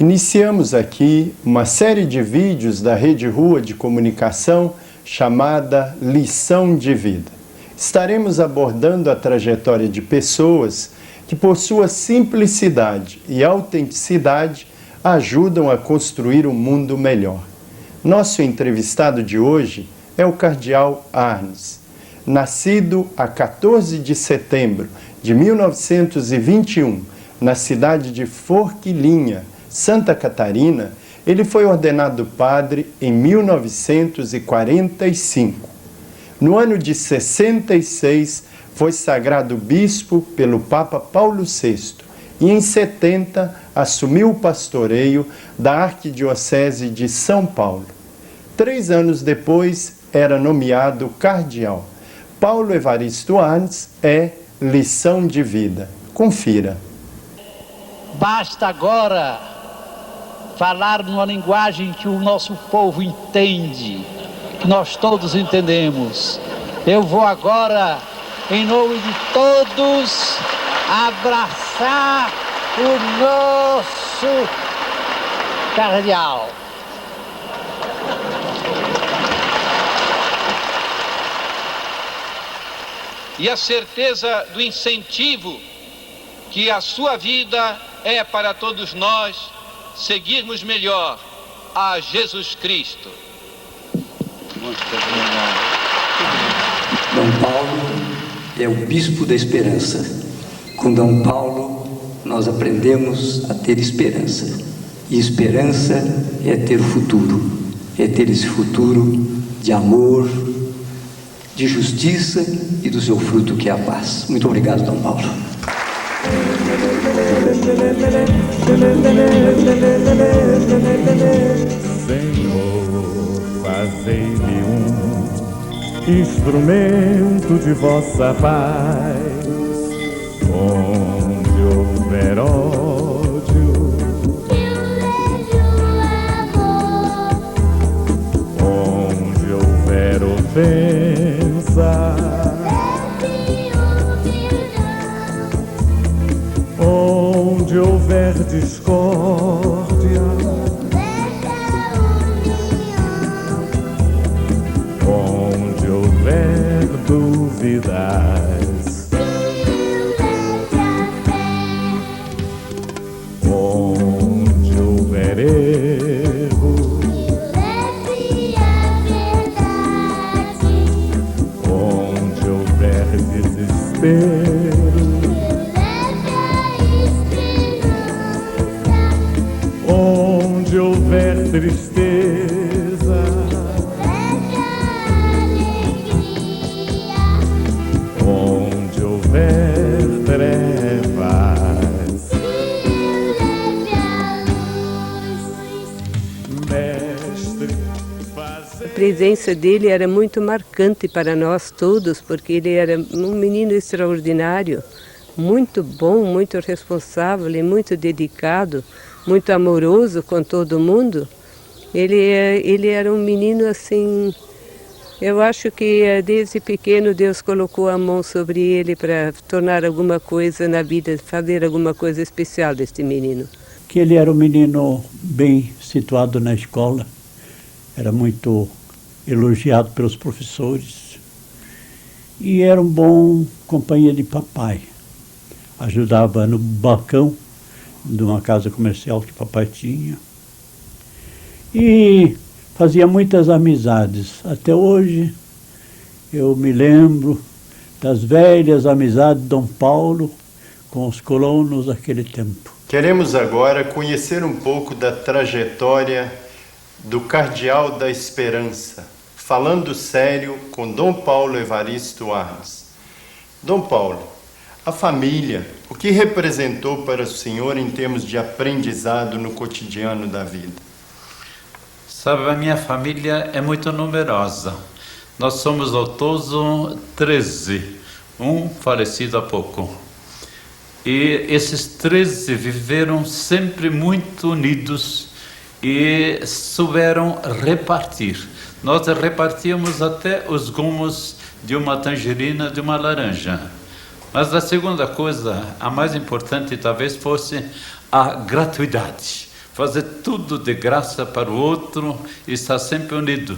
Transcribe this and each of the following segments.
Iniciamos aqui uma série de vídeos da Rede Rua de Comunicação chamada Lição de Vida. Estaremos abordando a trajetória de pessoas que, por sua simplicidade e autenticidade, ajudam a construir um mundo melhor. Nosso entrevistado de hoje é o Cardeal Arnes. Nascido a 14 de setembro de 1921, na cidade de Forquilinha, Santa Catarina, ele foi ordenado padre em 1945. No ano de 66, foi sagrado bispo pelo Papa Paulo VI e em 70 assumiu o pastoreio da Arquidiocese de São Paulo. 3 anos depois, era nomeado cardeal. Paulo Evaristo Arnes é lição de vida. Confira. Basta agora falar numa linguagem que o nosso povo entende, que nós todos entendemos. Eu vou agora, em nome de todos, abraçar o nosso cardeal. E a certeza do incentivo que a sua vida é para todos nós seguirmos melhor a Jesus Cristo. Dom Paulo é o bispo da esperança. Com Dom Paulo nós aprendemos a ter esperança. E esperança é ter o futuro. É ter esse futuro de amor, de justiça e do seu fruto que é a paz. Muito obrigado, Dom Paulo. Senhor, fazei-me um instrumento de vossa paz. Onde houver ódio, onde houver ofensa, onde houver discórdia, onde houver dúvidas, onde houver erro, onde houver desespero, onde houver tristeza, onde houver trevas, mestre, A presença dele era muito marcante para nós todos, porque ele era um menino extraordinário, muito bom, muito responsável e muito dedicado, muito amoroso com todo mundo. Ele era um menino assim, eu acho que desde pequeno Deus colocou a mão sobre ele para tornar alguma coisa na vida, fazer alguma coisa especial deste menino. Que ele era um menino bem situado na escola, era muito elogiado pelos professores e era um bom companhia de papai. Ajudava no balcão de uma casa comercial que papai tinha e fazia muitas amizades. Até hoje eu me lembro das velhas amizades de Dom Paulo com os colonos daquele tempo. Queremos agora conhecer um pouco da trajetória do Cardeal da Esperança, falando sério com Dom Paulo Evaristo Arnes. Dom Paulo, a família, o que representou para o senhor em termos de aprendizado no cotidiano da vida? Sabe, a minha família é muito numerosa. Nós somos ao todo 13, um falecido há pouco. E esses 13 viveram sempre muito unidos e souberam repartir. Nós repartíamos até os gomos de uma tangerina, de uma laranja. Mas a segunda coisa, a mais importante talvez fosse a gratuidade. fazer tudo de graça para o outro, estar sempre unido.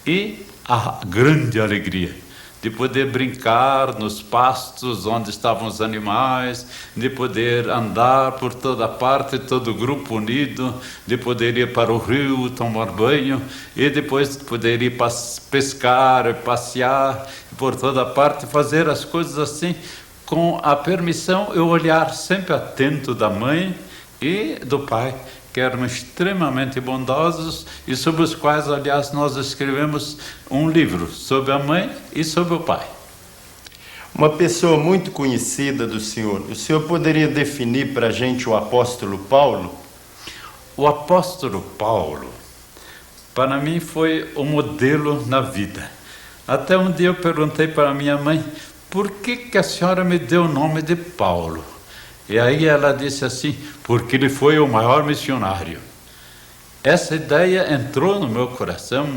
E a grande alegria de poder brincar nos pastos onde estavam os animais, de poder andar por toda parte, todo o grupo unido, de poder ir para o rio, tomar banho, e depois de poder ir pescar, passear por toda parte, fazer as coisas assim, com a permissão e o olhar sempre atento da mãe e do pai, que eram extremamente bondosos e sobre os quais, aliás, nós escrevemos um livro sobre a mãe e sobre o pai. Uma pessoa muito conhecida do senhor, o senhor poderia definir para a gente o apóstolo Paulo? O apóstolo Paulo, para mim, foi o modelo na vida. Até um dia eu perguntei para a minha mãe, por que a senhora me deu o nome de Paulo? E aí ela disse assim, porque ele foi o maior missionário. Essa ideia entrou no meu coração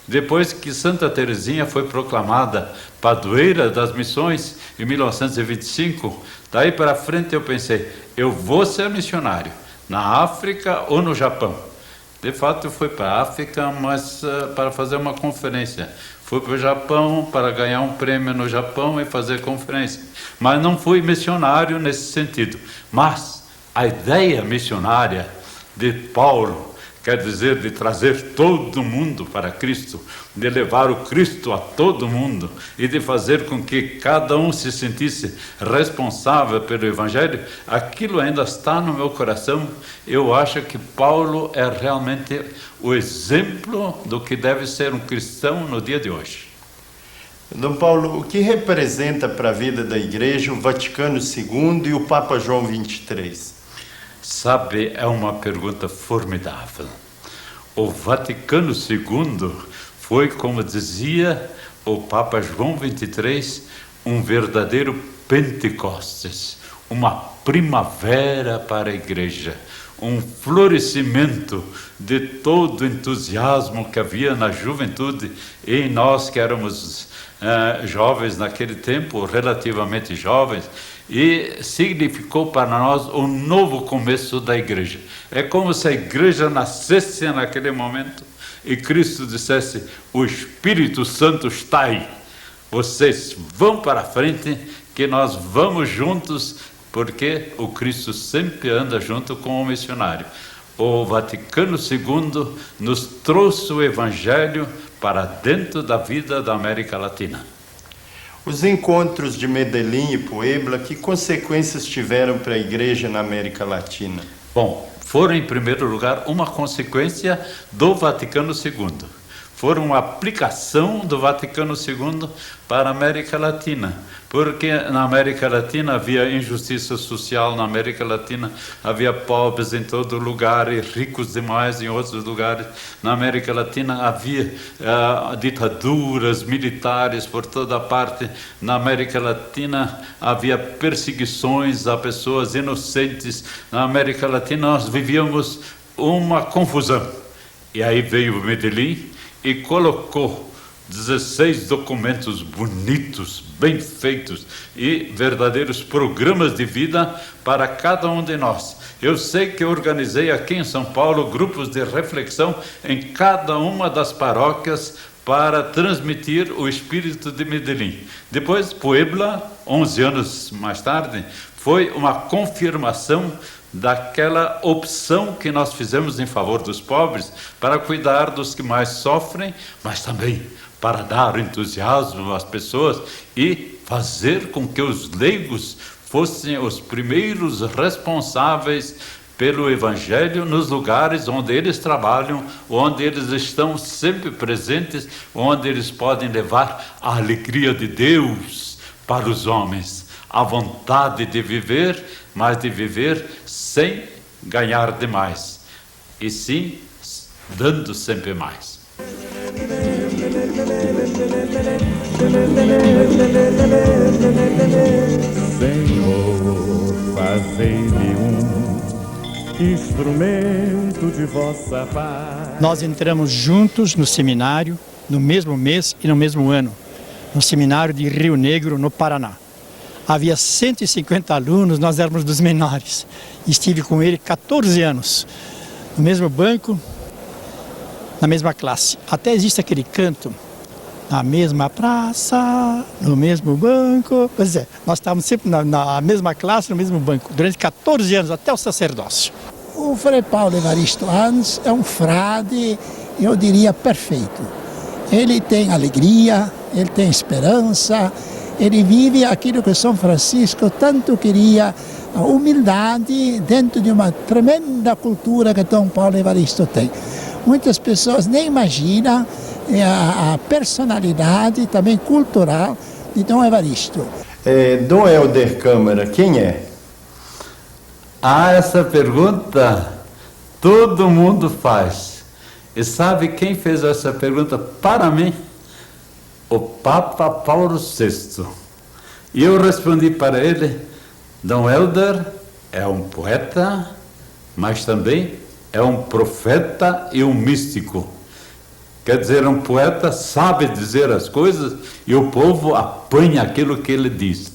depois que Santa Teresinha foi proclamada padroeira das missões em 1925. Daí para frente eu pensei, eu vou ser missionário, na África ou no Japão. De fato eu fui para a África, mas para fazer uma conferência. Fui para o Japão para ganhar um prêmio no Japão e fazer conferência. Mas não fui missionário nesse sentido. Mas a ideia missionária de Paulo, quer dizer, de trazer todo mundo para Cristo, de levar o Cristo a todo mundo e de fazer com que cada um se sentisse responsável pelo Evangelho, aquilo ainda está no meu coração. Eu acho que Paulo é realmente o exemplo do que deve ser um cristão no dia de hoje. Dom Paulo, o que representa para a vida da Igreja o Vaticano II e o Papa João XXIII? Sabe, é uma pergunta formidável. O Vaticano II foi, como dizia o Papa João XXIII, um verdadeiro Pentecostes, uma primavera para a Igreja, um florescimento de todo o entusiasmo que havia na juventude e em nós que éramos jovens naquele tempo, relativamente jovens, e significou para nós um novo começo da Igreja. É como se a Igreja nascesse naquele momento e Cristo dissesse, o Espírito Santo está aí, vocês vão para a frente que nós vamos juntos, porque o Cristo sempre anda junto com o missionário. O Vaticano II nos trouxe o Evangelho para dentro da vida da América Latina. Os encontros de Medellín e Puebla, que consequências tiveram para a Igreja na América Latina? Bom, foram em primeiro lugar uma consequência do Vaticano II. Foram uma aplicação do Vaticano II para a América Latina, porque na América Latina havia injustiça social, na América Latina havia pobres em todo lugar e ricos demais em outros lugares. Na América Latina havia ditaduras militares por toda parte. Na América Latina havia perseguições a pessoas inocentes. Na América Latina nós vivíamos uma confusão. E aí veio Medellín e colocou 16 documentos bonitos, bem feitos e verdadeiros programas de vida para cada um de nós. Eu sei que eu organizei aqui em São Paulo grupos de reflexão em cada uma das paróquias para transmitir o espírito de Medellín. Depois, Puebla, 11 anos mais tarde, foi uma confirmação daquela opção que nós fizemos em favor dos pobres para cuidar dos que mais sofrem, mas também para dar entusiasmo às pessoas e fazer com que os leigos fossem os primeiros responsáveis pelo Evangelho nos lugares onde eles trabalham, onde eles estão sempre presentes, onde eles podem levar a alegria de Deus para os homens, a vontade de viver, mas de viver sem ganhar demais, e sim dando sempre mais. Senhor, fazei-me um instrumento de vossa paz. Nós entramos juntos no seminário, no mesmo mês e no mesmo ano, no seminário de Rio Negro, no Paraná. Havia 150 alunos, nós éramos dos menores. Estive com ele 14 anos. no mesmo banco, na mesma classe. Até existe aquele canto, na mesma praça, no mesmo banco. Pois é, nós estávamos sempre na mesma classe, no mesmo banco, durante 14 anos, até o sacerdócio. O Frei Paulo Evaristo Hans é um frade, eu diria, perfeito. Ele tem alegria, ele tem esperança, ele vive aquilo que São Francisco tanto queria, a humildade dentro de uma tremenda cultura que Dom Paulo Evaristo tem. Muitas pessoas nem imaginam a personalidade também cultural de Dom Evaristo. Dom Helder Câmara, quem é? Essa pergunta todo mundo faz. E sabe quem fez essa pergunta para mim? O Papa Paulo VI. E eu respondi para ele: Dom Helder é um poeta, mas também é um profeta e um místico. Quer dizer, um poeta sabe dizer as coisas e o povo apanha aquilo que ele diz.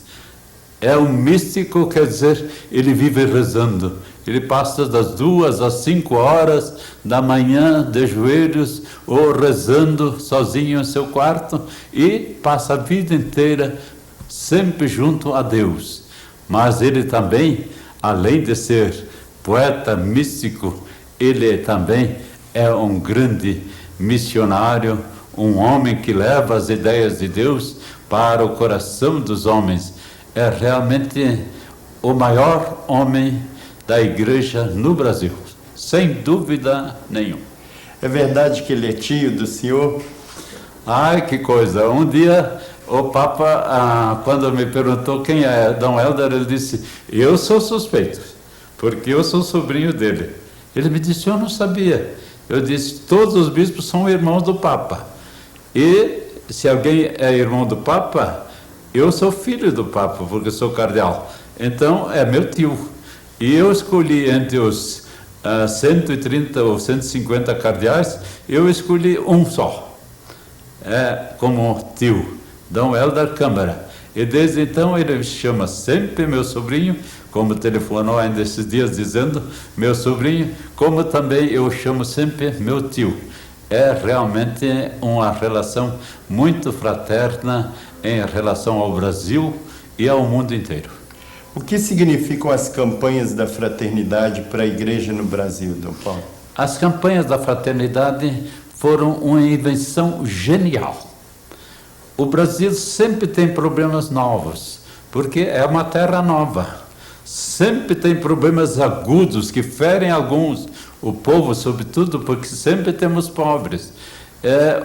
É um místico, quer dizer, ele vive rezando. Ele passa das 2 às 5 horas da manhã de joelhos ou rezando sozinho em seu quarto e passa a vida inteira sempre junto a Deus. Mas ele também, além de ser poeta místico, ele também é um grande missionário, um homem que leva as ideias de Deus para o coração dos homens. É realmente o maior homem da igreja no Brasil, sem dúvida nenhuma. É verdade que ele é tio do senhor? Ai, que coisa! Um dia o Papa, quando me perguntou quem é Dom Helder, ele disse: eu sou suspeito, porque eu sou sobrinho dele. Ele me disse: eu não sabia. Eu disse: todos os bispos são irmãos do Papa. E se alguém é irmão do Papa, eu sou filho do Papa, porque sou cardeal. Então, é meu tio. E eu escolhi entre os 130 ou 150 cardeais, eu escolhi um só, como tio, Dom Helder Câmara. E desde então ele me chama sempre meu sobrinho, como telefonou ainda esses dias dizendo meu sobrinho, como também eu chamo sempre meu tio. É realmente uma relação muito fraterna em relação ao Brasil e ao mundo inteiro. O que significam as campanhas da fraternidade para a igreja no Brasil, Dom Paulo? As campanhas da fraternidade foram uma invenção genial. O Brasil sempre tem problemas novos, porque é uma terra nova. Sempre tem problemas agudos que ferem alguns, o povo sobretudo, porque sempre temos pobres.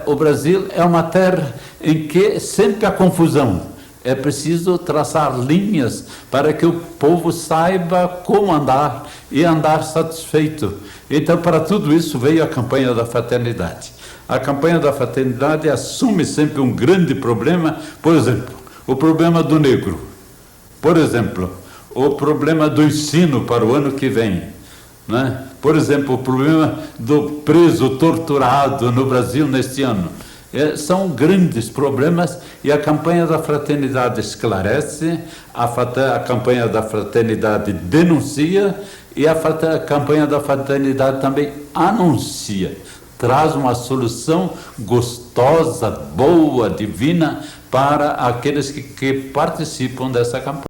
O Brasil é uma terra em que sempre há confusão. É preciso traçar linhas para que o povo saiba como andar e andar satisfeito. Então, para tudo isso veio a campanha da fraternidade. A campanha da fraternidade assume sempre um grande problema, por exemplo, o problema do negro. Por exemplo, o problema do ensino para o ano que vem, né? Por exemplo, o problema do preso torturado no Brasil neste ano. São grandes problemas e a campanha da fraternidade esclarece, a campanha da fraternidade denuncia e a campanha da fraternidade também anuncia. Traz uma solução gostosa, boa, divina para aqueles que participam dessa campanha.